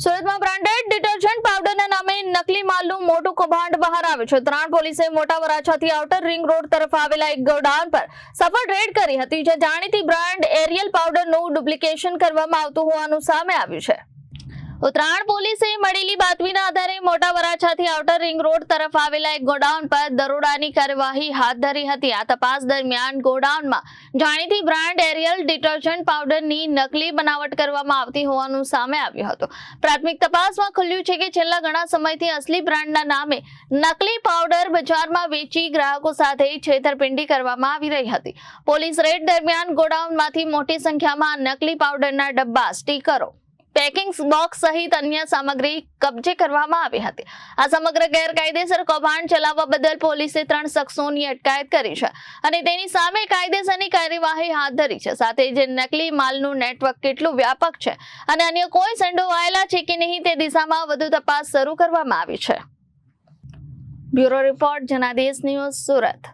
સુરતમાં branded detergent પાવડરના નામે નકલી માલનું મોટું કૌભાંડ બહાર આવ્યું છે। ત્રાણ પોલીસે મોટા વરાછાથી આઉટર રિંગ રોડ તરફ આવેલા એક ગોડાઉન પર સફળ રેડ કરી હતી, જે જાણીતી બ્રાન્ડ એરિયલ પાવડરનું ડુપ્લિકેશન કરવામાં આવતું હોવાનું સામે આવ્યું છે। ઉત્તરાયણ પોલીસે મળેલી બાતમીના આધારે મોટા વરાછાથી આઉટર રિંગ રોડ તરફ આવેલા એક ગોડાઉન પર દરોડાની કાર્યવાહી હાથ ધરી હતી। આ તપાસ દરમિયાન ગોડાઉનમાં જાણીતી બ્રાન્ડ એરિયલ ડિટર્જન્ટ પાવડરની નકલી બનાવટ કરવામાં આવતી હોવાનું સામે આવ્યું હતું। પ્રાથમિક તપાસમાં ખુલ્યું છે કે છેલ્લા ઘણા સમયથી અસલી બ્રાન્ડના નામે નકલી પાવડર બજારમાં વેચી ગ્રાહકો સાથે છેતરપિંડી કરવામાં આવી રહી હતી। પોલીસ રેડ દરમિયાન ગોડાઉનમાંથી મોટી સંખ્યામાં નકલી પાવડરના ડબ્બા, સ્ટીકરો, પેકિંગ બોક્સ સહિત અન્ય સામગ્રી કબજે કરવામાં આવી હતી। આ સમગ્ર ગેરકાયદેસર કૌભાંડ ચલાવવા બદલ પોલીસે 3 શખ્સોની અટકાયત કરી છે અને તેની સામે કાયદેસરની કાર્યવાહી હાથ ધરી છે। સાથે જ નકલી માલનું નેટવર્ક કેટલું વ્યાપક છે અને અન્ય કોઈ સંડોવાયેલા છે કે નહીં તે દિશામાં વધુ તપાસ શરૂ કરવામાં આવી છે। Bureau report, Janadesh news, Surat.